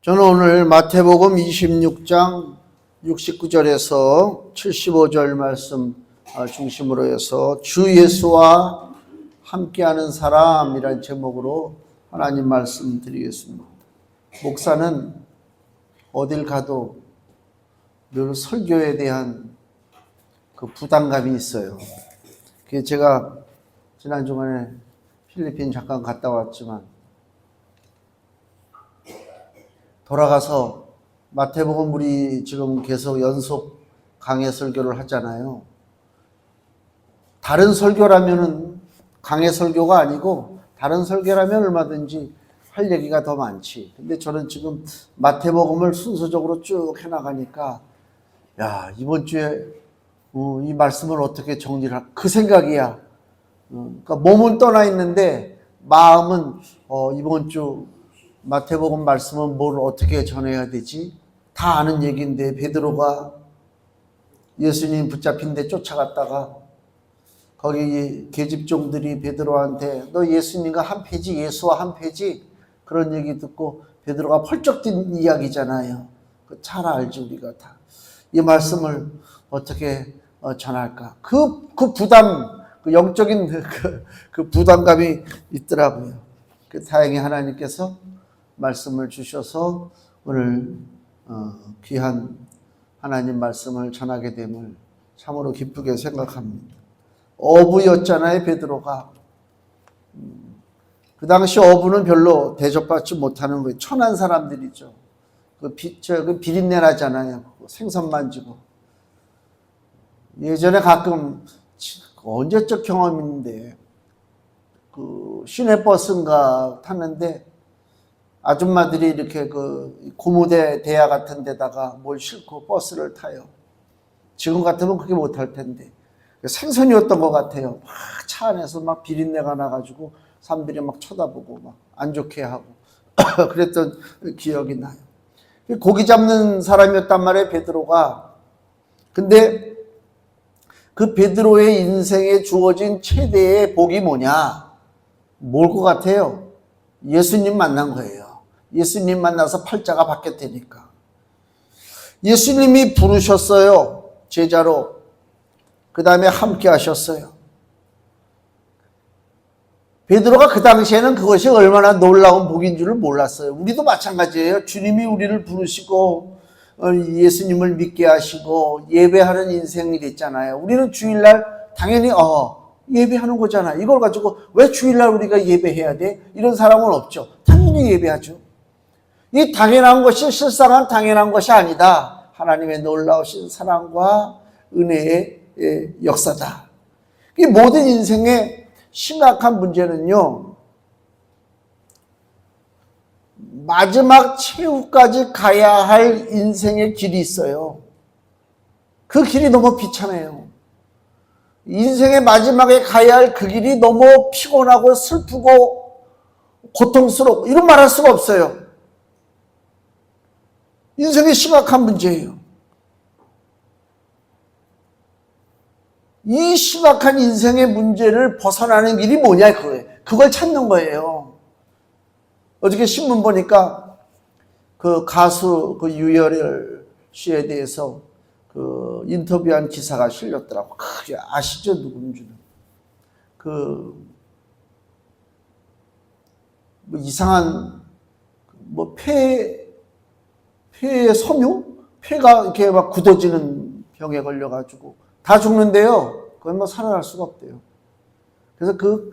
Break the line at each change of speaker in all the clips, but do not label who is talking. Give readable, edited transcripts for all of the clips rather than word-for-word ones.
저는 오늘 마태복음 26장 69절에서 75절 말씀 중심으로 해서 주 예수와 함께하는 사람이란 제목으로 하나님 말씀 드리겠습니다. 목사는 어딜 가도 늘 설교에 대한 그 부담감이 있어요. 제가 지난 주간에 필리핀 잠깐 갔다 왔지만 돌아가서 마태복음 우리 지금 계속 연속 강해 설교를 하잖아요. 다른 설교라면은 강해 설교가 아니고 다른 설교라면 얼마든지 할 얘기가 더 많지. 근데 저는 지금 마태복음을 순서적으로 쭉 해나가니까 야, 이번 주에 이 말씀을 어떻게 정리를 그 생각이야. 그러니까 몸은 떠나 있는데 마음은 이번 주 마태복음 말씀은 뭘 어떻게 전해야 되지? 다 아는 얘기인데 베드로가 예수님 붙잡힌 데 쫓아갔다가 거기 계집종들이 베드로한테 너 예수님과 한패지? 예수와 한패지? 그런 얘기 듣고 베드로가 펄쩍 뛴 이야기잖아요. 잘 알지 우리가 다. 이 말씀을 어떻게 전할까? 그 부담, 그 영적인 그 부담감이 있더라고요. 다행히 하나님께서 말씀을 주셔서 오늘 귀한 하나님 말씀을 전하게 됨을 참으로 기쁘게 생각합니다. 어부였잖아요, 베드로가. 그 당시 어부는 별로 대접받지 못하는 거예요. 천한 사람들이죠. 그 비린내 나잖아요. 생선 만지고. 예전에 가끔 언제적 경험인데 그 시내버스인가 탔는데 아줌마들이 이렇게 그 고무대 대야 같은 데다가 뭘 싣고 버스를 타요. 지금 같으면 그렇게 못할 텐데 생선이었던 것 같아요. 막 차 안에서 막 비린내가 나가지고 사람들이 막 쳐다보고 막 안 좋게 하고 그랬던 기억이 나요. 고기 잡는 사람이었단 말이에요, 베드로가. 근데 그 베드로의 인생에 주어진 최대의 복이 뭐냐? 뭘 것 같아요? 예수님 만난 거예요. 예수님 만나서 팔자가 바뀌었다니까. 예수님이 부르셨어요. 제자로. 그 다음에 함께 하셨어요. 베드로가 그 당시에는 그것이 얼마나 놀라운 복인 줄을 몰랐어요. 우리도 마찬가지예요. 주님이 우리를 부르시고 예수님을 믿게 하시고 예배하는 인생이 됐잖아요. 우리는 주일날 당연히 예배하는 거잖아. 이걸 가지고 왜 주일날 우리가 예배해야 돼? 이런 사람은 없죠. 당연히 예배하죠. 이 당연한 것이 실상은 당연한 것이 아니다. 하나님의 놀라우신 사랑과 은혜의 역사다. 이 모든 인생의 심각한 문제는요, 마지막 최후까지 가야 할 인생의 길이 있어요. 그 길이 너무 비참해요. 인생의 마지막에 가야 할 그 길이 너무 피곤하고 슬프고 고통스럽고 이런 말할 수가 없어요. 인생의 심각한 문제예요. 이 심각한 인생의 문제를 벗어나는 길이 뭐냐 그거예요. 그걸 찾는 거예요. 어저께 신문 보니까 그 가수 그 유열열 씨에 대해서 그 인터뷰한 기사가 실렸더라고. 그게 아시죠? 누군지는. 뭐 이상한 폐의 섬유? 폐가 이렇게 막 굳어지는 병에 걸려가지고 다 죽는데요. 그건 뭐 살아날 수가 없대요. 그래서 그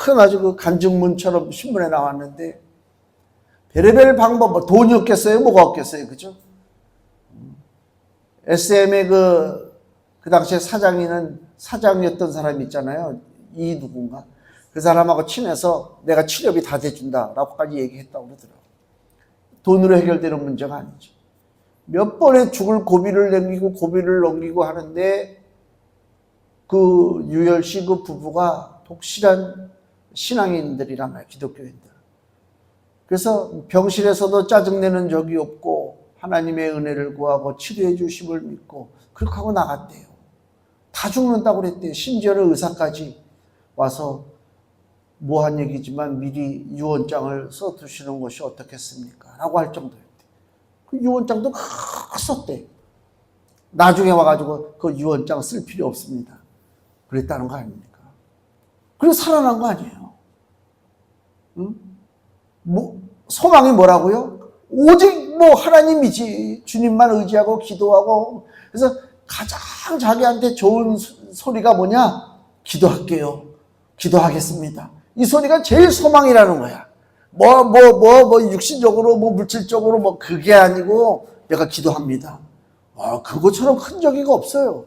큰 아주 그 간증문처럼 신문에 나왔는데 별의별 방법, 돈이 없겠어요? 뭐가 없겠어요? 그죠? SM의 그 당시에 사장이었던 사람이 있잖아요. 이 누군가. 그 사람하고 친해서 내가 치료비 다 대준다. 라고까지 얘기했다고 그러더라고요. 돈으로 해결되는 문제가 아니죠. 몇 번의 죽을 고비를 넘기고 하는데 그 유열 씨 그 부부가 독실한 신앙인들이란 말이에요. 기독교인들. 그래서 병실에서도 짜증내는 적이 없고 하나님의 은혜를 구하고 치료해 주심을 믿고 그렇게 하고 나갔대요. 다 죽는다고 그랬대요. 심지어는 의사까지 와서 뭐한 얘기지만 미리 유언장을 써두시는 것이 어떻겠습니까? 라고 할 정도였대요. 그 유언장도 썼대. 나중에 와가지고 그 유언장 쓸 필요 없습니다. 그랬다는 거 아닙니까? 그리고 살아난 거 아니에요. 응? 소망이 뭐라고요? 오직 하나님이지. 주님만 의지하고 기도하고. 그래서 가장 자기한테 좋은 소리가 뭐냐? 기도할게요. 기도하겠습니다. 이 소리가 제일 소망이라는 거야. 육신적으로, 물질적으로, 그게 아니고, 내가 기도합니다. 그것처럼 큰 적이가 없어요.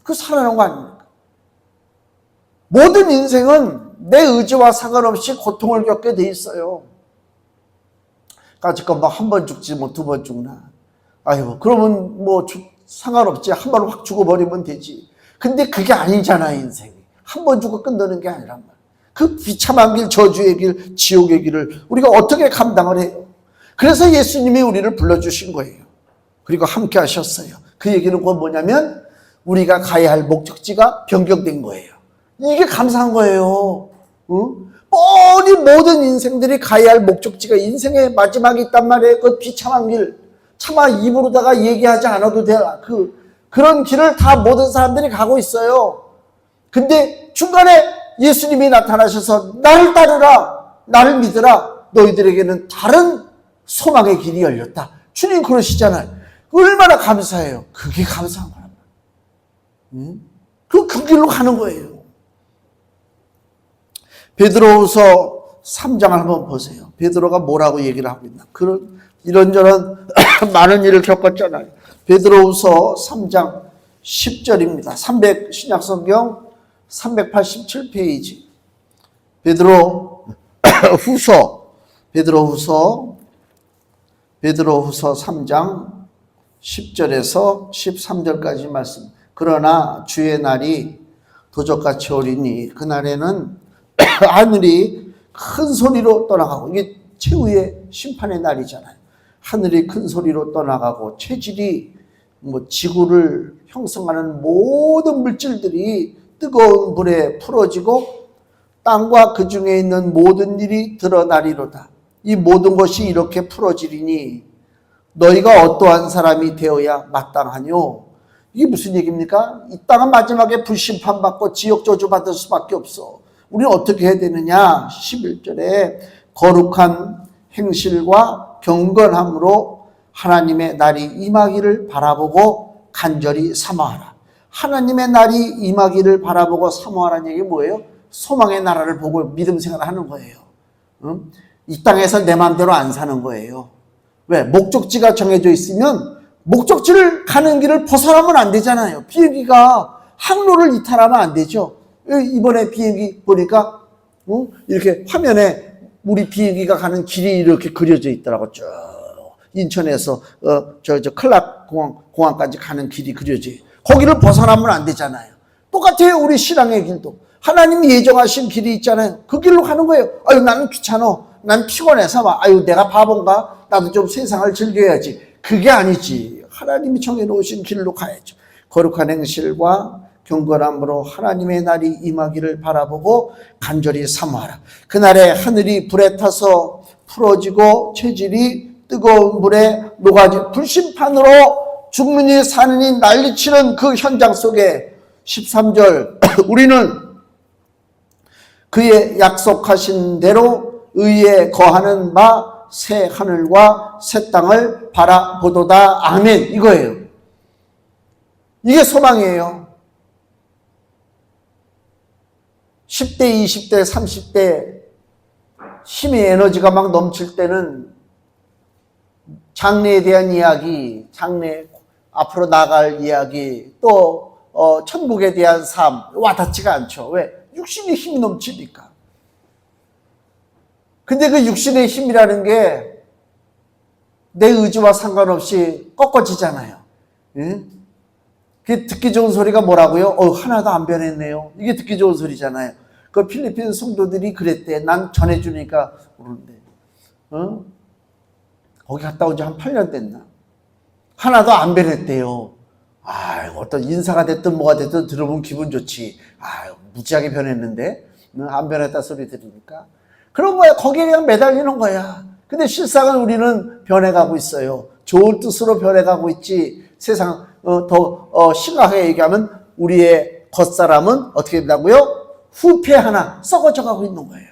그 살아난 거 아닙니까? 모든 인생은 내 의지와 상관없이 고통을 겪게 돼 있어요. 까짓 건 한 번 죽지, 두 번 죽나. 그러면 상관없지. 한 번 확 죽어버리면 되지. 근데 그게 아니잖아, 인생이. 한 번 죽어 끝나는 게 아니란 말이야. 그 비참한 길, 저주의 길, 지옥의 길을 우리가 어떻게 감당을 해요? 그래서 예수님이 우리를 불러주신 거예요. 그리고 함께 하셨어요. 그 얘기는 뭐냐면 우리가 가야 할 목적지가 변경된 거예요. 이게 감사한 거예요. 뻔히 모든 인생들이 가야 할 목적지가 인생의 마지막이 있단 말이에요. 그 비참한 길. 차마 입으로다가 얘기하지 않아도 될 그런 길을 다 모든 사람들이 가고 있어요. 근데 중간에 예수님이 나타나셔서 나를 따르라, 나를 믿으라, 너희들에게는 다른 소망의 길이 열렸다. 주님 그러시잖아요. 얼마나 감사해요. 그게 감사한 거란 말이에요. 그 길로 가는 거예요. 베드로후서 3장을 한번 보세요. 베드로가 뭐라고 얘기를 하고 있나. 이런저런 많은 일을 겪었잖아요. 베드로후서 3장 10절입니다. 신약성경 387페이지. 베드로후서 3장 10절에서 13절까지 말씀. 그러나 주의 날이 도적같이 오리니 그날에는 하늘이 큰 소리로 떠나가고, 이게 최후의 심판의 날이잖아요. 하늘이 큰 소리로 떠나가고 체질이 지구를 형성하는 모든 물질들이 뜨거운 불에 풀어지고 땅과 그 중에 있는 모든 일이 드러나리로다. 이 모든 것이 이렇게 풀어지리니 너희가 어떠한 사람이 되어야 마땅하뇨? 이게 무슨 얘기입니까? 이 땅은 마지막에 불심판받고 지옥 저주 받을 수밖에 없어. 우리는 어떻게 해야 되느냐? 11절에 거룩한 행실과 경건함으로 하나님의 날이 임하기를 바라보고 간절히 사모하라. 하나님의 날이 임하기를 바라보고 사모하라는 얘기 뭐예요? 소망의 나라를 보고 믿음 생활을 하는 거예요. 이 땅에서 내 마음대로 안 사는 거예요. 왜? 목적지가 정해져 있으면 목적지를 가는 길을 벗어나면 안 되잖아요. 비행기가 항로를 이탈하면 안 되죠. 이번에 비행기 보니까 이렇게 화면에 우리 비행기가 가는 길이 이렇게 그려져 있더라고. 쭉 인천에서 클락 공항까지 가는 길이 그려져요. 거기를 벗어나면 안 되잖아요. 똑같아요. 우리 신앙의 길도 하나님이 예정하신 길이 있잖아요. 그 길로 가는 거예요. 나는 귀찮아. 난 피곤해서 내가 바본가? 나도 좀 세상을 즐겨야지. 그게 아니지. 하나님이 정해놓으신 길로 가야죠. 거룩한 행실과 경건함으로 하나님의 날이 임하기를 바라보고 간절히 사모하라. 그날에 하늘이 불에 타서 풀어지고 체질이 뜨거운 물에 녹아지 불심판으로 죽느니 사느니 난리치는 그 현장 속에 13절 우리는 그의 약속하신 대로 의에 거하는 바 새 하늘과 새 땅을 바라보도다. 아멘. 이거예요. 이게 소망이에요. 10대, 20대, 30대 힘의 에너지가 막 넘칠 때는 장래에 대한 이야기, 앞으로 나갈 이야기, 또 천국에 대한 삶 와닿지가 않죠. 왜? 육신의 힘이 넘치니까. 근데 그 육신의 힘이라는 게 내 의지와 상관없이 꺾어지잖아요. 응? 그게 듣기 좋은 소리가 뭐라고요? 하나도 안 변했네요. 이게 듣기 좋은 소리잖아요. 그 필리핀 성도들이 그랬대. 난 전해주니까 모르는데. 거기 갔다 온 지 한 8년 됐나? 하나도 안 변했대요. 어떤 인사가 됐든 뭐가 됐든 들어보면 기분 좋지. 무지하게 변했는데 안 변했다 소리 들으니까. 그런 거야. 거기에 그냥 매달리는 거야. 근데 실상은 우리는 변해가고 있어요. 좋은 뜻으로 변해가고 있지. 세상 더 심각하게 얘기하면 우리의 겉사람은 어떻게 된다고요? 후패 하나 썩어져가고 있는 거예요.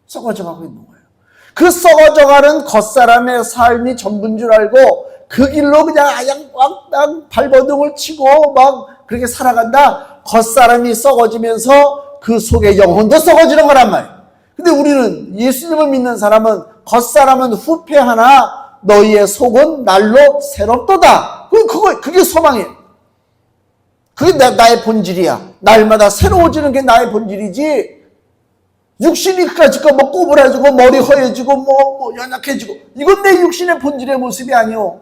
썩어져가고 있는 거예요. 그 썩어져가는 겉사람의 삶이 전부인 줄 알고 그 길로 그냥 막 발버둥을 치고 막 그렇게 살아간다. 겉사람이 썩어지면서 그 속에 영혼도 썩어지는 거란 말이에요. 근데 우리는 예수님을 믿는 사람은 겉사람은 후패하나 너희의 속은 날로 새롭도다. 그게 소망이에요. 그게 나의 본질이야. 날마다 새로워지는 게 나의 본질이지. 육신이 그까짓 거 꼬부라지고 머리 허해지고 연약해지고 이건 내 육신의 본질의 모습이 아니오.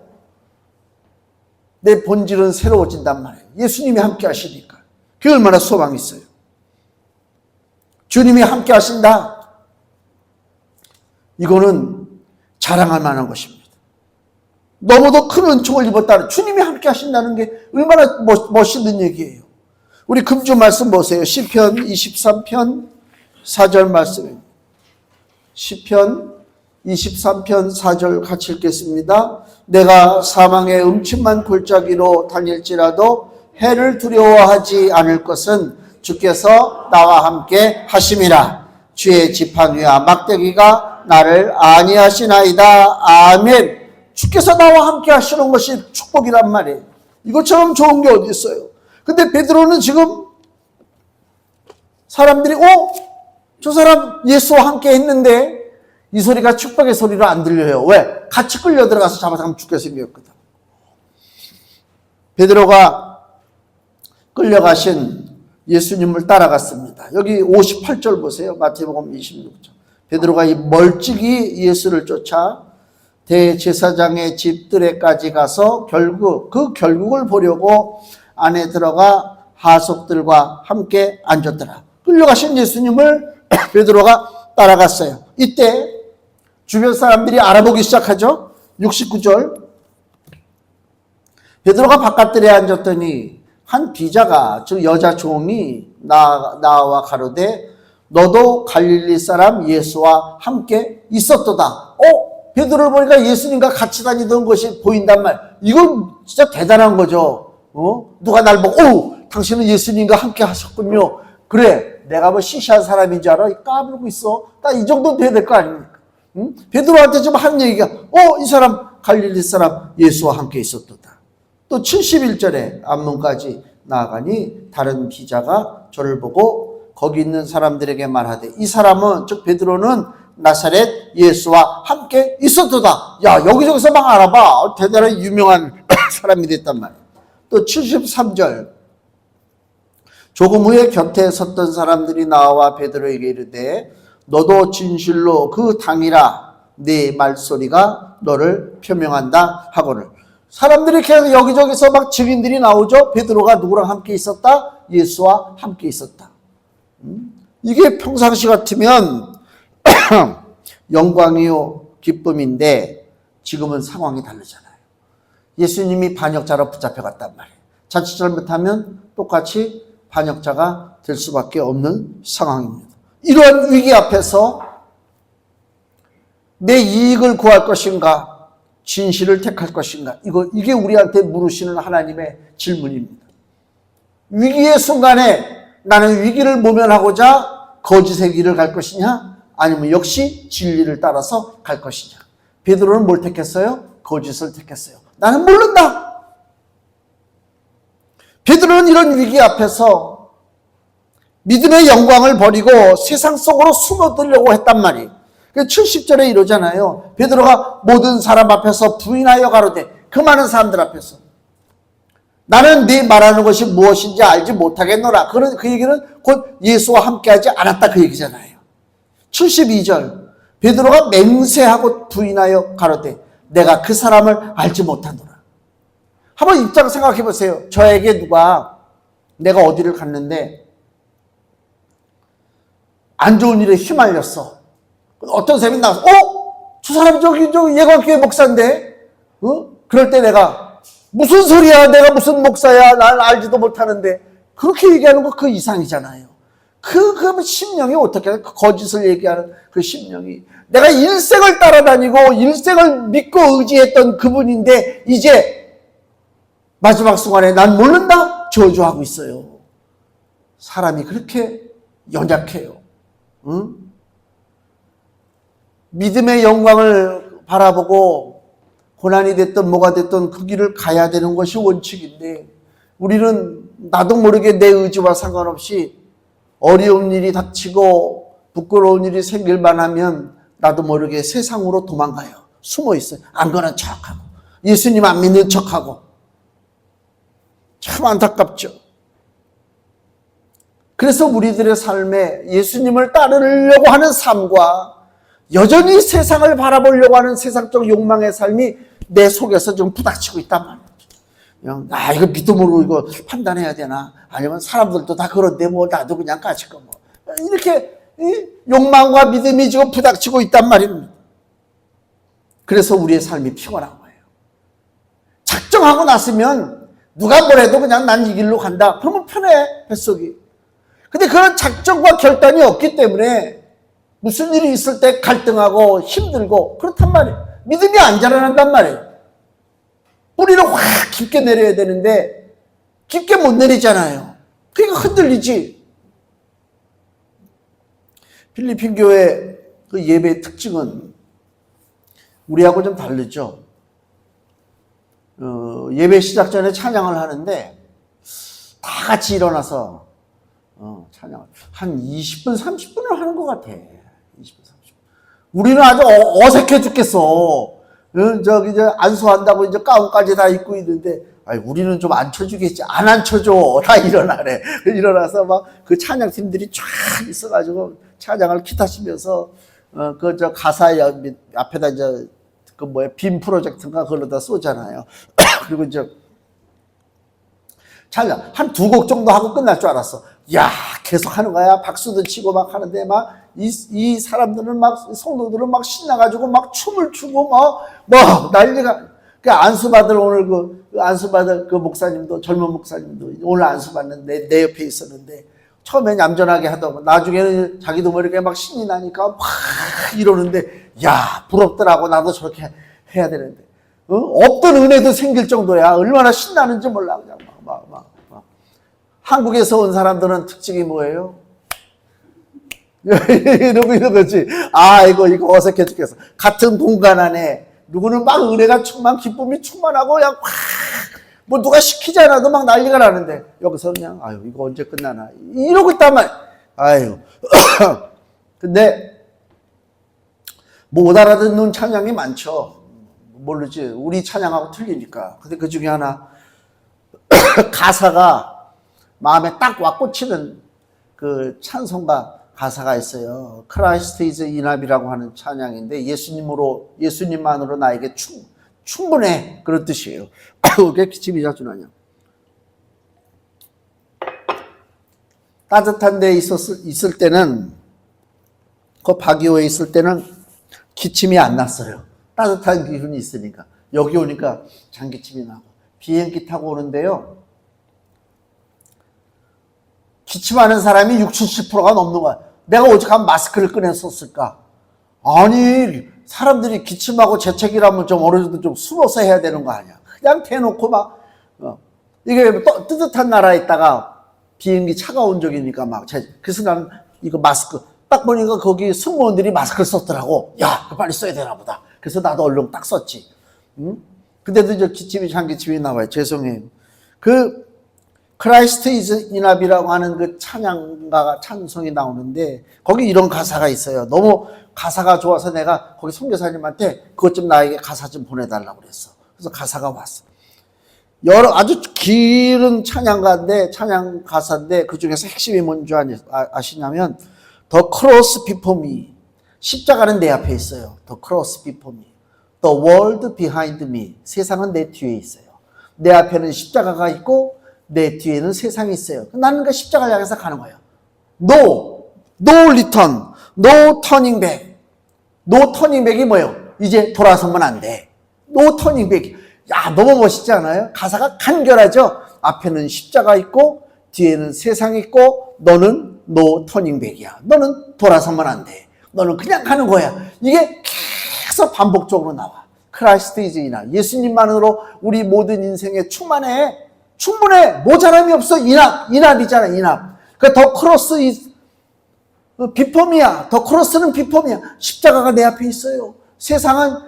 내 본질은 새로워진단 말이에요. 예수님이 함께 하시니까. 그게 얼마나 소망이 있어요. 주님이 함께 하신다. 이거는 자랑할 만한 것입니다. 너무도 큰 은총을 입었다는 주님이 함께 하신다는 게 얼마나 멋있는 얘기예요. 우리 금주 말씀 보세요. 시편 23편 4절 말씀입니다. 시편 23편 4절 같이 읽겠습니다. 내가 사망의 음침한 골짜기로 다닐지라도 해를 두려워하지 않을 것은 주께서 나와 함께 하심이라. 주의 지팡 위와 막대기가 나를 안위하시나이다. 아멘. 주께서 나와 함께 하시는 것이 축복이란 말이에요. 이것처럼 좋은 게 어디 있어요. 근데 베드로는 지금 사람들이 저 사람 예수와 함께 했는데 이 소리가 축복의 소리로 안 들려요. 왜? 같이 끌려 들어가서 잡아서 죽게 생겼거든. 베드로가 끌려가신 예수님을 따라갔습니다. 여기 58절 보세요. 마태복음 26절. 베드로가 이 멀찍이 예수를 쫓아 대제사장의 집들에까지 가서 결국을 보려고 안에 들어가 하석들과 함께 앉았더라. 끌려가신 예수님을 베드로가 따라갔어요. 이때 주변 사람들이 알아보기 시작하죠. 69절. 베드로가 바깥들에 앉았더니 한 비자가 즉 여자 종이 나와 가로되 너도 갈릴리 사람 예수와 함께 있었도다. 베드로를 보니까 예수님과 같이 다니던 것이 보인단 말. 이건 진짜 대단한 거죠. 누가 날 보고 당신은 예수님과 함께 하셨군요. 그래 내가 뭐 시시한 사람인 줄 알아? 까불고 있어. 나 이 정도 돼야 될 거 아닙니까? 응? 베드로한테 지금 하는 얘기가 이 사람 갈릴리 사람 예수와 함께 있었도다. 또 71절에 앞문까지 나아가니 다른 기자가 저를 보고 거기 있는 사람들에게 말하되 이 사람은 즉 베드로는 나사렛 예수와 함께 있었도다. 야 여기저기서 막 알아봐. 대단한 유명한 사람이 됐단 말이야. 또 73절 조금 후에 곁에 섰던 사람들이 나와 베드로에게 이르되 너도 진실로 그 당이라 네 말소리가 너를 표명한다 하거늘. 사람들이 계속 여기저기서 막 증인들이 나오죠. 베드로가 누구랑 함께 있었다? 예수와 함께 있었다. 이게 평상시 같으면 영광이요 기쁨인데 지금은 상황이 다르잖아요. 예수님이 반역자로 붙잡혀갔단 말이에요. 자칫 잘못하면 똑같이 반역자가 될 수밖에 없는 상황입니다. 이러한 위기 앞에서 내 이익을 구할 것인가 진실을 택할 것인가 이게 우리한테 물으시는 하나님의 질문입니다. 위기의 순간에 나는 위기를 모면하고자 거짓의 길을 갈 것이냐 아니면 역시 진리를 따라서 갈 것이냐. 베드로는 뭘 택했어요? 거짓을 택했어요. 나는 모른다. 베드로는 이런 위기 앞에서 믿음의 영광을 버리고 세상 속으로 숨어들려고 했단 말이에요. 70절에 이러잖아요. 베드로가 모든 사람 앞에서 부인하여 가로되 그 많은 사람들 앞에서 나는 네 말하는 것이 무엇인지 알지 못하겠노라. 그 얘기는 곧 예수와 함께하지 않았다 그 얘기잖아요. 72절 베드로가 맹세하고 부인하여 가로되 내가 그 사람을 알지 못하노라. 한번 입장 생각해 보세요. 저에게 누가 내가 어디를 갔는데 안 좋은 일에 휘말렸어. 어떤 사람이 나와서 저 사람 저기 예관교회 목사인데 그럴 때 내가 무슨 소리야 내가 무슨 목사야 난 알지도 못하는데 그렇게 얘기하는 거 그 이상이잖아요. 그 심령이 어떻게 그 거짓을 얘기하는 그 심령이 내가 일생을 따라다니고 일생을 믿고 의지했던 그분인데 이제 마지막 순간에 난 모른다 저주하고 있어요. 사람이 그렇게 연약해요. 응? 믿음의 영광을 바라보고 고난이 됐든 뭐가 됐든 그 길을 가야 되는 것이 원칙인데 우리는 나도 모르게 내 의지와 상관없이 어려운 일이 닥치고 부끄러운 일이 생길만 하면 나도 모르게 세상으로 도망가요. 숨어 있어요. 안 그런 척하고 예수님 안 믿는 척하고 참 안타깝죠. 그래서 우리들의 삶에 예수님을 따르려고 하는 삶과 여전히 세상을 바라보려고 하는 세상적 욕망의 삶이 내 속에서 좀 부닥치고 있단 말이에요. 그냥 이거 믿음으로 이거 판단해야 되나? 아니면 사람들도 다 그런데 뭐 나도 그냥 가질 거 뭐. 이렇게 욕망과 믿음이 지금 부닥치고 있단 말입니다. 그래서 우리의 삶이 피곤한 거예요. 작정하고 났으면 누가 뭐래도 그냥 난 이 길로 간다. 그러면 편해, 뱃속이. 근데 그런 작정과 결단이 없기 때문에 무슨 일이 있을 때 갈등하고 힘들고 그렇단 말이에요. 믿음이 안 자라난단 말이에요. 뿌리를 확 깊게 내려야 되는데 깊게 못 내리잖아요. 그러니까 흔들리지. 필리핀 교회 그 예배의 특징은 우리하고 좀 다르죠. 예배 시작 전에 찬양을 하는데 다 같이 일어나서 찬양을 한 20분, 30분을 하는 것 같아. 20분, 30분. 우리는 아주 어색해 죽겠어. 저기 이제 안수한다고 이제 가운까지 다 입고 있는데, 우리는 좀 앉혀주겠지. 안 앉혀줘. 다 일어나래. 일어나서 막 그 찬양팀들이 쫙 있어가지고 찬양을 기타시면서, 가사 앞에다 이제 빔 프로젝트인가 그걸로다 쏘잖아요. 그리고 이제 찬양 한 2곡 정도 하고 끝날 줄 알았어. 야, 계속 하는 거야. 박수도 치고 막 하는데 막 이 사람들은 막 성도들은 막 신나가지고 막 춤을 추고 막 난리가. 그 안수받을 오늘 그 안수받을 그 목사님도 젊은 목사님도 오늘 안수받는데 내 옆에 있었는데 처음엔 얌전하게 하더만 나중에는 자기도 모르게 막 신이 나니까 막 이러는데 야, 부럽더라고. 나도 저렇게 해야 되는데. 없던 은혜도 생길 정도야. 얼마나 신나는지 몰라. 그냥 막. 한국에서 온 사람들은 특징이 뭐예요? 이러고 거지. 이거 어색해 죽겠어. 같은 공간 안에 누구는 막 은혜가 충만, 기쁨이 충만하고 그냥 뭐 누가 시키지 않아도 막 난리가 나는데 여기서 그냥 이거 언제 끝나나 이러고 있단 말이야. 근데 못 알아듣는 찬양이 많죠. 모르지. 우리 찬양하고 틀리니까. 근데 그 중에 하나 가사가 마음에 딱 와 꽂히는 그 찬송가 가사가 있어요. Christ is enough이라고 하는 찬양인데 예수님만으로 나에게 충분해. 그런 뜻이에요. 그게 기침이 자주 나냐. 따뜻한 데 있을 때는 그 바기오에 있을 때는 기침이 안 났어요. 따뜻한 기운이 있으니까. 여기 오니까 장기침이 나고. 비행기 타고 오는데요. 기침하는 사람이 60, 70%가 넘는 거야. 내가 오직하면 마스크를 꺼냈었을까? 아니, 사람들이 기침하고 재채기라면 좀 어느 정도 좀 숨어서 해야 되는 거 아니야. 그냥 대놓고 이게 뜨뜻한 나라에 있다가 비행기 차가운 적이니까 그래서 나는 이거 마스크, 딱 보니까 거기 승무원들이 마스크를 썼더라고. 야, 빨리 써야 되나 보다. 그래서 나도 얼른 딱 썼지. 근데도 이제 기침이, 장기침이 나와요. 죄송해요. Christ is enough이라고 하는 그 찬송이 나오는데 거기 이런 가사가 있어요. 너무 가사가 좋아서 내가 거기 선교사님한테 그것 좀 나에게 가사 좀 보내달라고 그랬어. 그래서 가사가 왔어. 아주 길은 찬양 가사인데 그 중에서 핵심이 뭔지 아시냐면 The cross before me. 십자가는 내 앞에 있어요. The cross before me. The world behind me. 세상은 내 뒤에 있어요. 내 앞에는 십자가가 있고 내 뒤에는 세상이 있어요. 나는 그 십자가를 향해서 가는 거예요. No return, no turning back. No turning back이 뭐예요? 이제 돌아서면 안 돼. No turning back. 야, 너무 멋있지 않아요? 가사가 간결하죠? 앞에는 십자가 있고 뒤에는 세상이 있고 너는 노 터닝백이야. 너는 돌아서면 안 돼. 너는 그냥 가는 거야. 이게 계속 반복적으로 나와. 크라이스트 이즈 이낙. 예수님만으로 우리 모든 인생에 충분해. 모자람이 없어. 이납이잖아. 이납. 그 더 크로스 비폼이야. 더 크로스는 비폼이야. 십자가가 내 앞에 있어요.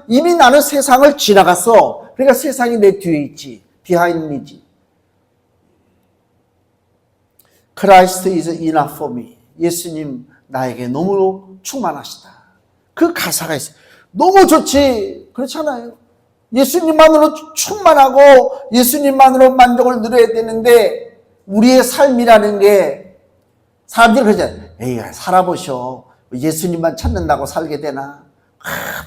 이미 나는 세상을 지나갔어. 그러니까 세상이 내 뒤에 있지. 비하인드이지. Christ is enough for me. 예수님 나에게 너무 충만하시다. 그 가사가 있어요. 너무 좋지. 그렇잖아요. 예수님만으로 충만하고 예수님만으로 만족을 누려야 되는데 우리의 삶이라는 게 사람들이 그러잖아요. 에이, 살아보셔. 예수님만 찾는다고 살게 되나?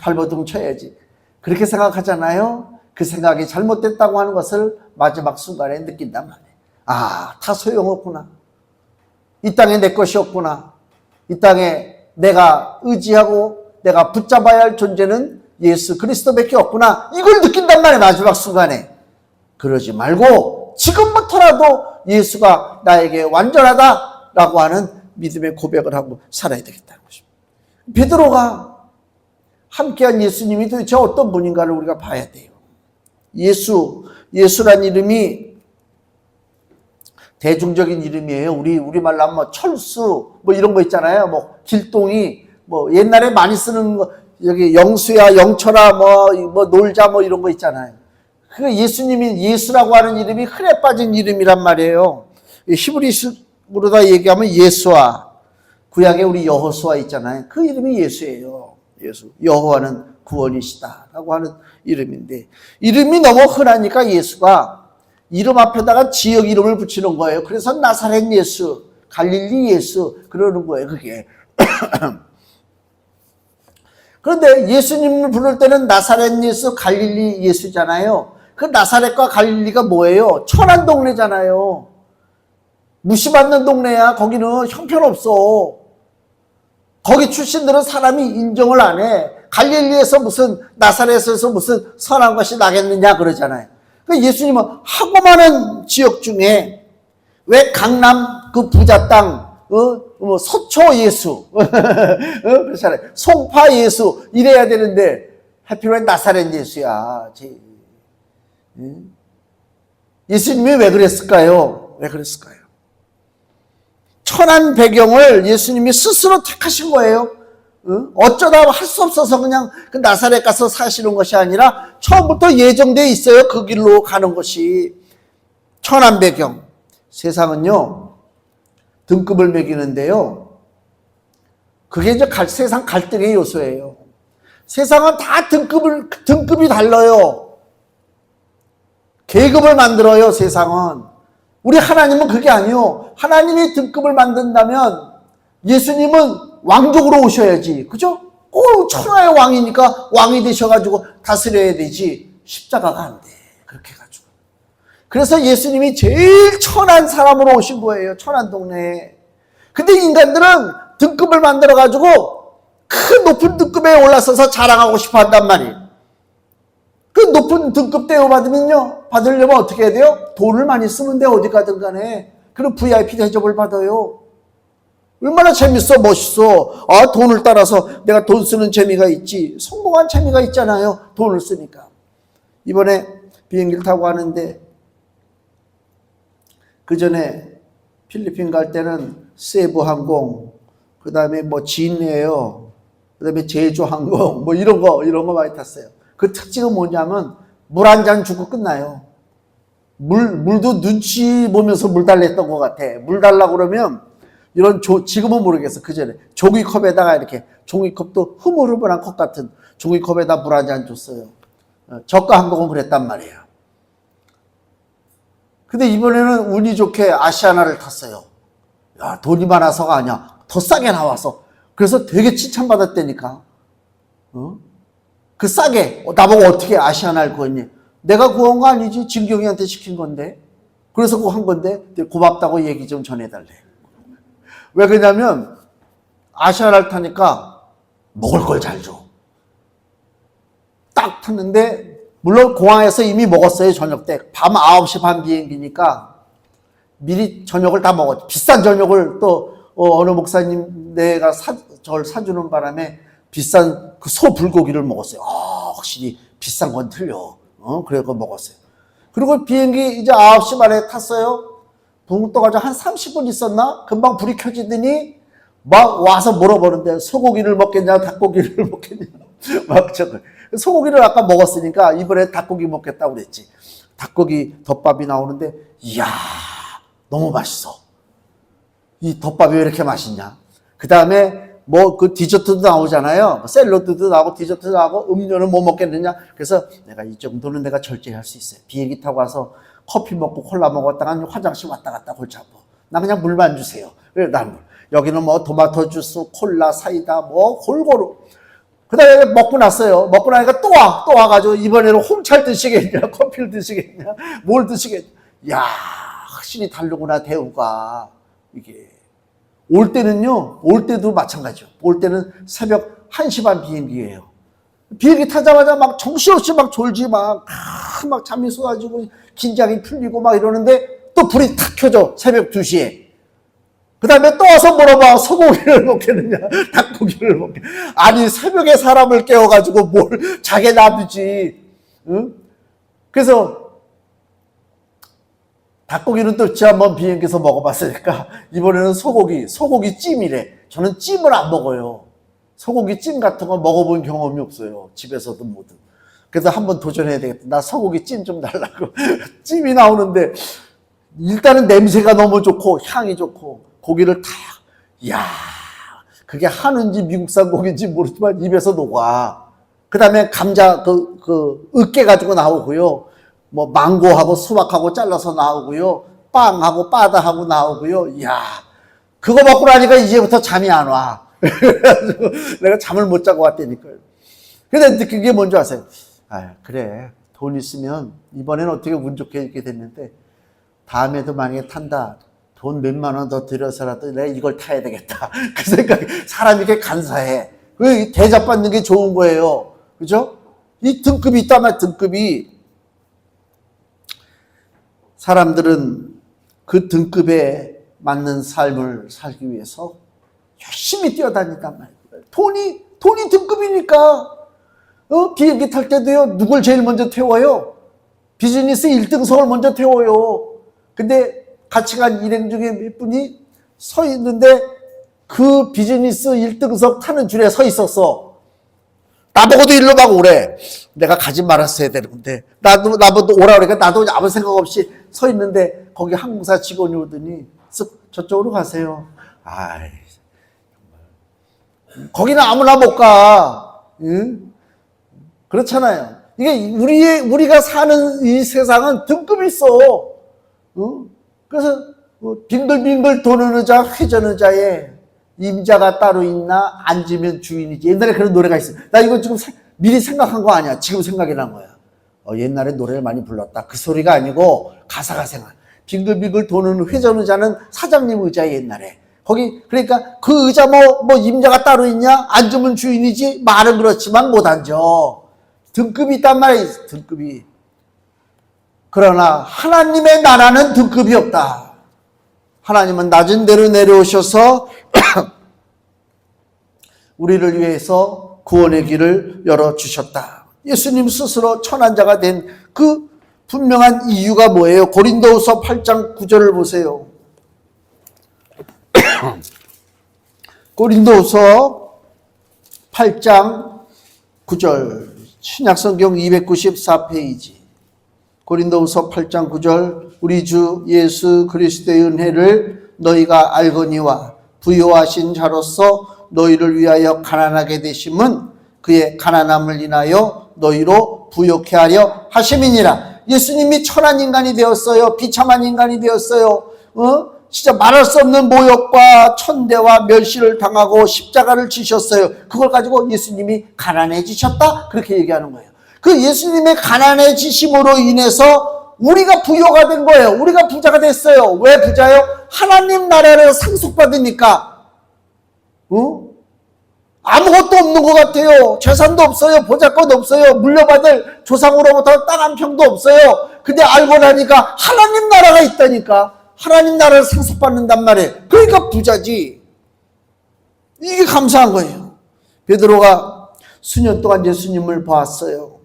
발버둥 쳐야지. 그렇게 생각하잖아요. 그 생각이 잘못됐다고 하는 것을 마지막 순간에 느낀단 말이에요. 다 소용없구나. 이 땅에 내 것이 없구나. 이 땅에 내가 의지하고 내가 붙잡아야 할 존재는 예수 그리스도밖에 없구나. 이걸 느낀단 말이에요. 마지막 순간에. 그러지 말고 지금부터라도 예수가 나에게 완전하다라고 하는 믿음의 고백을 하고 살아야 되겠다는 것입니다. 베드로가 함께한 예수님이 도대체 어떤 분인가를 우리가 봐야 돼요. 예수란 이름이 대중적인 이름이에요. 우리말로 하면 철수, 이런 거 있잖아요. 길동이, 옛날에 많이 쓰는 거, 여기 영수야, 영철아, 놀자, 이런 거 있잖아요. 그 예수라고 하는 이름이 흔해 빠진 이름이란 말이에요. 히브리식으로 다 얘기하면 예수와, 구약에 우리 여호수아 있잖아요. 그 이름이 예수예요. 예수. 여호와는 구원이시다라고 하는 이름인데, 이름이 너무 흔하니까 예수가 이름 앞에다가 지역 이름을 붙이는 거예요. 그래서 나사렛 예수, 갈릴리 예수 그러는 거예요. 그게. 그런데 예수님을 부를 때는 나사렛 예수, 갈릴리 예수잖아요. 그 나사렛과 갈릴리가 뭐예요? 천한 동네잖아요. 무시받는 동네야. 거기는 형편없어. 거기 출신들은 사람이 인정을 안 해. 갈릴리에서 나사렛에서 무슨 선한 것이 나겠느냐 그러잖아요. 예수님은 하고 많은 지역 중에 왜 강남 그 부자 땅, 서초 예수, 그렇잖아요. 송파 예수 이래야 되는데 하필 왜 나사렛 예수야. 예수님이 왜 그랬을까요? 천한 배경을 예수님이 스스로 택하신 거예요. 어쩌다 할 수 없어서 그냥 그 나사렛 가서 사시는 것이 아니라 처음부터 예정되어 있어요. 그 길로 가는 것이. 천한 배경. 세상은요, 등급을 매기는데요. 그게 이제 세상 갈등의 요소예요. 세상은 다 등급이 달라요. 계급을 만들어요, 세상은. 우리 하나님은 그게 아니요. 하나님이 등급을 만든다면 예수님은 왕족으로 오셔야지. 그죠? 천하의 왕이니까 왕이 되셔가지고 다스려야 되지. 십자가가 안 돼. 그렇게 해가지고. 그래서 예수님이 제일 천한 사람으로 오신 거예요. 천한 동네에. 근데 인간들은 등급을 만들어가지고 큰 높은 등급에 올라서서 자랑하고 싶어 한단 말이에요. 그 높은 등급 대우 받으려면 어떻게 해야 돼요? 돈을 많이 쓰면 돼. 어디 가든 간에. 그럼 VIP 대접을 받아요. 얼마나 재밌어, 멋있어. 돈을 따라서 내가 돈 쓰는 재미가 있지. 성공한 재미가 있잖아요. 돈을 쓰니까. 이번에 비행기를 타고 가는데, 그 전에 필리핀 갈 때는 세부항공, 그 다음에 진에어, 그 다음에 제주항공, 이런 거 많이 탔어요. 그 특징은 뭐냐면, 물 한 잔 주고 끝나요. 물도 눈치 보면서 물 달랬던 것 같아. 물 달라고 그러면, 지금은 모르겠어. 그 전에 종이컵에다가 이렇게 종이컵도 흐물흐물한 컵 같은 종이컵에다 물 한 잔 줬어요. 저가 항공은 그랬단 말이에요. 근데 이번에는 운이 좋게 아시아나를 탔어요. 야, 돈이 많아서가 아니야. 더 싸게 나와서. 그래서 되게 칭찬받았다니까. 그 싸게 나보고 어떻게 아시아나를 구했니? 내가 구한 거 아니지. 진경이한테 시킨 건데. 그래서 그거 한 건데 고맙다고 얘기 좀 전해달래. 왜 그러냐면 아시아나를 타니까 먹을 걸 잘 줘. 딱 탔는데 물론 공항에서 이미 먹었어요. 저녁 때. 밤 9시 반 비행기니까 미리 저녁을 다 먹었죠. 비싼 저녁을 또 어느 목사님 내가 저를 사주는 바람에 비싼 그 소 불고기를 먹었어요. 확실히 비싼 건 틀려. 그래 그거 먹었어요. 그리고 비행기 이제 9시 반에 탔어요. 붕 떠가지고 한 30분 있었나? 금방 불이 켜지더니 막 와서 물어보는데 소고기를 먹겠냐 닭고기를 먹겠냐 막 저거. 소고기를 아까 먹었으니까 이번에 닭고기 먹겠다고 그랬지. 닭고기 덮밥이 나오는데 이야 너무 맛있어. 이 덮밥이 왜 이렇게 맛있냐. 그 다음에 뭐 그 디저트도 나오잖아요. 샐러드도 나오고 디저트도 나오고 음료는 뭐 먹겠느냐. 그래서 내가 이 정도는 내가 절제할 수 있어요. 비행기 타고 와서 커피 먹고 콜라 먹었다가 화장실 왔다 갔다 골치 아파. 나 그냥 물만 주세요. 그래 난 물. 여기는 뭐 토마토 주스, 콜라, 사이다 뭐 골고루. 그 다음에 먹고 났어요. 먹고 나니까 또 와가지고 이번에는 홍차를 드시겠냐, 커피를 드시겠냐, 뭘 드시겠냐. 야, 확실히 다르구나, 대우가. 이게. 올 때도 마찬가지죠. 올 때는 새벽 1시 반 비행기예요. 비행기 타자마자 막 정신없이 막 졸지 막 잠이 쏟아지고 긴장이 풀리고 막 이러는데 또 불이 탁 켜져. 새벽 2시에. 그 다음에 또 와서 물어봐. 소고기를 먹겠느냐, 닭고기를 먹겠느냐. 아니, 새벽에 사람을 깨워가지고 뭘 자게 놔두지. 응? 그래서, 닭고기는 또 지난번 비행기에서 먹어봤으니까, 이번에는 소고기 찜이래. 저는 찜을 안 먹어요. 소고기 찜 같은 거 먹어본 경험이 없어요. 집에서도 모두. 그래서 한번 도전해야 되겠다. 나 소고기 찜 좀 달라고. 찜이 나오는데, 일단은 냄새가 너무 좋고, 향이 좋고, 고기를 탁, 이야, 그게 한우인지 미국산 고기인지 모르지만 입에서 녹아. 그 다음에 감자, 으깨 가지고 나오고요. 뭐, 망고하고 수박하고 잘라서 나오고요. 빵하고 바다하고 나오고요. 이야, 그거 먹고 나니까 이제부터 잠이 안 와. 그래가지고 내가 잠을 못 자고 왔다니까요. 근데 그게 뭔지 아세요? 그래. 돈 있으면 이번에는 어떻게 운 좋게 이렇게 됐는데, 다음에도 만약에 탄다. 돈 몇만 원 더 들여서라도 내가 이걸 타야 되겠다. 그 생각이, 사람이 이렇게 간사해. 대접받는 게 좋은 거예요. 그죠? 이 등급이 있단 말이야, 등급이. 사람들은 그 등급에 맞는 삶을 살기 위해서 열심히 뛰어다닌단 말이에요. 돈이 등급이니까. 비행기 탈 때도요, 누굴 제일 먼저 태워요? 비즈니스 1등석을 먼저 태워요. 근데 같이 간 일행 중에 몇 분이 서 있는데 그 비즈니스 1등석 타는 줄에 서 있었어. 나보고도 일로 막 오래. 내가 가지 말았어야 되는데. 나보고 오라 그러니까 나도 아무 생각 없이 서 있는데 거기 항공사 직원이 오더니 쓱 저쪽으로 가세요. 아이, 정말. 거기는 아무나 못 가. 응? 그렇잖아요. 이게 우리가 사는 이 세상은 등급이 있어. 응? 그래서 빙글빙글 도는 의자 회전 의자에 임자가 따로 있나 앉으면 주인이지. 옛날에 그런 노래가 있어요. 나 이거 지금 미리 생각한 거 아니야. 지금 생각이 난 거야. 옛날에 노래를 많이 불렀다. 그 소리가 아니고 가사가 생각. 빙글빙글 도는 회전 의자는 사장님 의자에 옛날에. 거기 그러니까 그 의자 뭐 임자가 따로 있냐? 앉으면 주인이지. 말은 그렇지만 못 앉아. 등급이 있단 말이야. 등급이. 그러나 하나님의 나라는 등급이 없다. 하나님은 낮은 데로 내려오셔서 우리를 위해서 구원의 길을 열어주셨다. 예수님 스스로 천한자가 된 그 분명한 이유가 뭐예요? 고린도후서 8장 9절을 보세요. 고린도후서 8장 9절 신약성경 294페이지 고린도후서 8장 9절 우리 주 예수 그리스도의 은혜를 너희가 알거니와 부요하신 자로서 너희를 위하여 가난하게 되심은 그의 가난함을 인하여 너희로 부요케 하려 하심이니라. 예수님이 천한 인간이 되었어요. 비참한 인간이 되었어요. 진짜 말할 수 없는 모욕과 천대와 멸시를 당하고 십자가를 지셨어요. 그걸 가지고 예수님이 가난해지셨다? 그렇게 얘기하는 거예요. 그 예수님의 가난해지심으로 인해서 우리가 부요가 된 거예요. 우리가 부자가 됐어요. 왜 부자요? 하나님 나라를 상속받으니까. 아무것도 없는 것 같아요. 재산도 없어요. 보잘것 없어요. 물려받을 조상으로부터 땅 한 평도 없어요. 근데 알고 나니까 하나님 나라가 있다니까. 하나님 나라를 상속받는단 말이에요. 그러니까 부자지. 이게 감사한 거예요. 베드로가 수년 동안 예수님을 보았어요.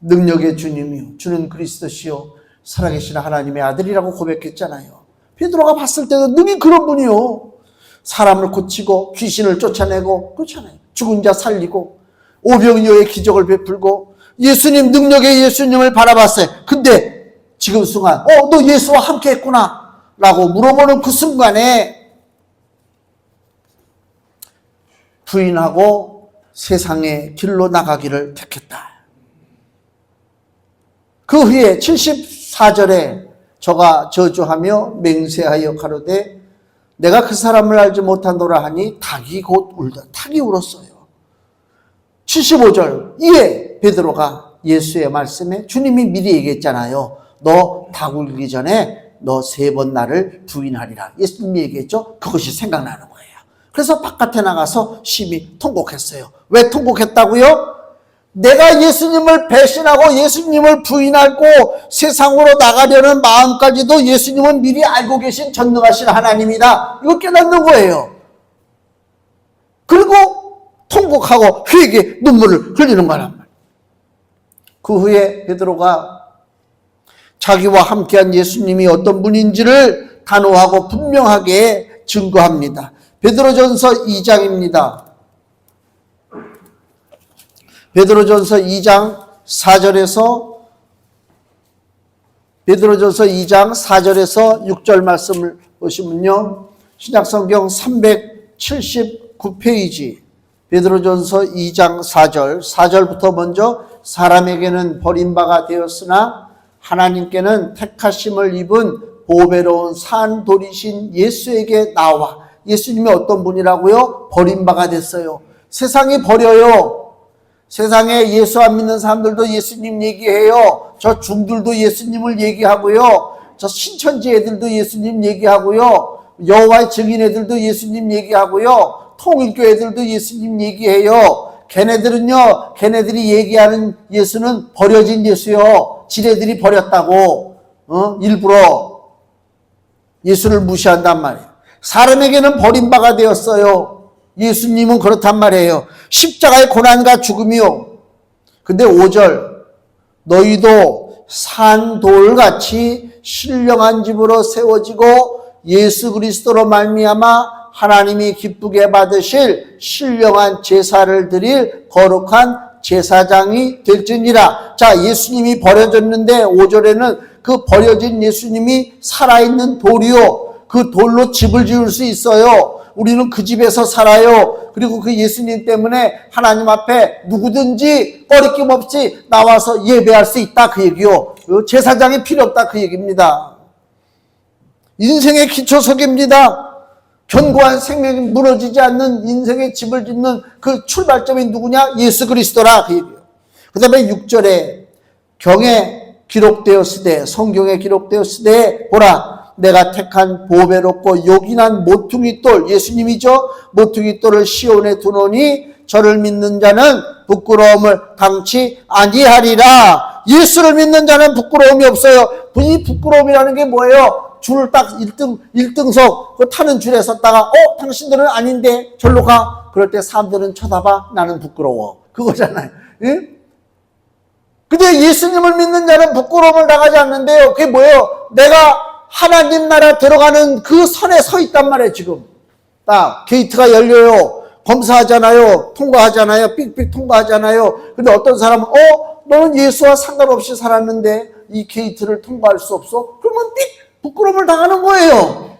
능력의 주님이요, 주는 그리스도시요 살아계신 하나님의 아들이라고 고백했잖아요. 베드로가 봤을 때도 능히 그런 분이요, 사람을 고치고 귀신을 쫓아내고 그렇잖아요. 죽은 자 살리고 오병이어의 기적을 베풀고 예수님 능력의 예수님을 바라봤어요. 근데 지금 순간 너 예수와 함께 했구나 라고 물어보는 그 순간에 부인하고 세상의 길로 나가기를 택했다. 그 후에 74절에 저가 저주하며 맹세하여 가로되 내가 그 사람을 알지 못하노라 하니 닭이 곧 울다. 닭이 울었어요. 75절 이에 베드로가 예수의 말씀에 주님이 미리 얘기했잖아요. 너 닭 울기 전에 너 3번 나를 부인하리라. 예수님이 얘기했죠. 그것이 생각나는 거예요. 그래서 바깥에 나가서 심히 통곡했어요. 왜 통곡했다고요? 내가 예수님을 배신하고 예수님을 부인하고 세상으로 나가려는 마음까지도 예수님은 미리 알고 계신 전능하신 하나님이다. 이거 깨닫는 거예요. 그리고 통곡하고 회개 눈물을 흘리는 거란 말이에요. 그 후에 베드로가 자기와 함께한 예수님이 어떤 분인지를 단호하고 분명하게 증거합니다. 베드로전서 2장입니다. 베드로전서 2장 4절에서 베드로전서 2장 4절에서 6절 말씀을 보시면요, 신약성경 379페이지 베드로전서 2장 4절부터 먼저 사람에게는 버림바가 되었으나 하나님께는 택하심을 입은 보배로운 산돌이신 예수에게 나와. 예수님이 어떤 분이라고요? 버림바가 됐어요. 세상이 버려요. 세상에 예수 안 믿는 사람들도 예수님 얘기해요. 저 중들도 예수님을 얘기하고요. 저 신천지 애들도 예수님 얘기하고요. 여호와의 증인 애들도 예수님 얘기하고요. 통일교회 애들도 예수님 얘기해요. 걔네들은요, 걔네들이 얘기하는 예수는 버려진 예수요. 지네들이 버렸다고 일부러 예수를 무시한단 말이에요. 사람에게는 버림바가 되었어요. 예수님은 그렇단 말이에요. 십자가의 고난과 죽음이요. 근데 5절 너희도 산돌같이 신령한 집으로 세워지고 예수 그리스도로 말미암아 하나님이 기쁘게 받으실 신령한 제사를 드릴 거룩한 제사장이 될지니라. 자, 예수님이 버려졌는데 5절에는 그 버려진 예수님이 살아있는 돌이요, 그 돌로 집을 지을 수 있어요. 우리는 그 집에서 살아요. 그리고 그 예수님 때문에 하나님 앞에 누구든지 꺼리낌 없이 나와서 예배할 수 있다, 그 얘기요. 제사장이 필요 없다, 그 얘기입니다. 인생의 기초석입니다. 견고한 생명이 무너지지 않는 인생의 집을 짓는 그 출발점이 누구냐? 예수 그리스도라, 그 얘기예요. 그 다음에 6절에 경에 기록되었으되, 성경에 기록되었으되 보라 내가 택한 보배롭고 요긴한 모퉁이 돌, 예수님이죠. 모퉁이 돌을 시온에 두노니 저를 믿는 자는 부끄러움을 당치 아니하리라. 예수를 믿는 자는 부끄러움이 없어요. 이 부끄러움이라는 게 뭐예요? 줄을 딱 1등석 타는 줄에 섰다가 당신들은 아닌데 절로 가. 그럴 때 사람들은 쳐다봐. 나는 부끄러워. 그거잖아요. 예? 근데 예수님을 믿는 자는 부끄러움을 당하지 않는데요. 그게 뭐예요? 내가 하나님 나라 들어가는 그 선에 서 있단 말이에요. 지금 딱 게이트가 열려요. 검사하잖아요. 통과하잖아요. 삑삑 통과하잖아요. 근데 어떤 사람은 너는 예수와 상관없이 살았는데 이 게이트를 통과할 수 없어? 그러면 삑 부끄러움을 당하는 거예요.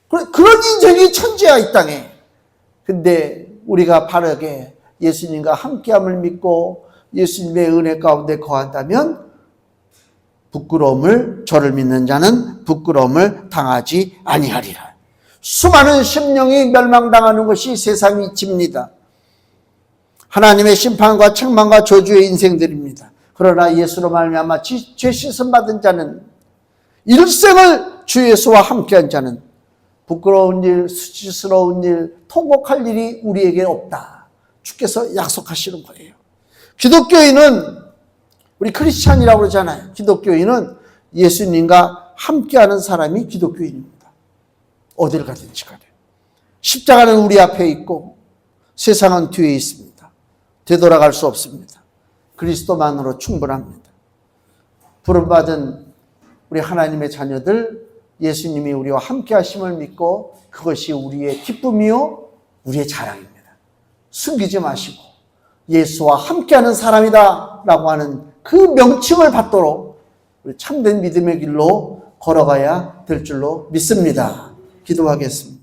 그런 인생이 천지야, 이 땅에. 근데 우리가 바르게 예수님과 함께함을 믿고 예수님의 은혜 가운데 거한다면 부끄러움을, 저를 믿는 자는 부끄러움을 당하지 아니하리라. 수많은 심령이 멸망당하는 것이 세상의 이치입니다. 하나님의 심판과 책망과 저주의 인생들입니다. 그러나 예수로 말미암아 죄 씻음 받은 자는, 일생을 주 예수와 함께한 자는 부끄러운 일, 수치스러운 일, 통곡할 일이 우리에게 없다. 주께서 약속하시는 거예요. 기독교인은, 우리 크리스찬이라고 그러잖아요. 기독교인은 예수님과 함께하는 사람이 기독교인입니다. 어딜 가든지 가요. 십자가는 우리 앞에 있고 세상은 뒤에 있습니다. 되돌아갈 수 없습니다. 그리스도만으로 충분합니다. 부름받은 우리 하나님의 자녀들, 예수님이 우리와 함께 하심을 믿고 그것이 우리의 기쁨이요 우리의 자랑입니다. 숨기지 마시고 예수와 함께하는 사람이다 라고 하는 그 명칭을 받도록 우리 참된 믿음의 길로 걸어가야 될 줄로 믿습니다. 기도하겠습니다.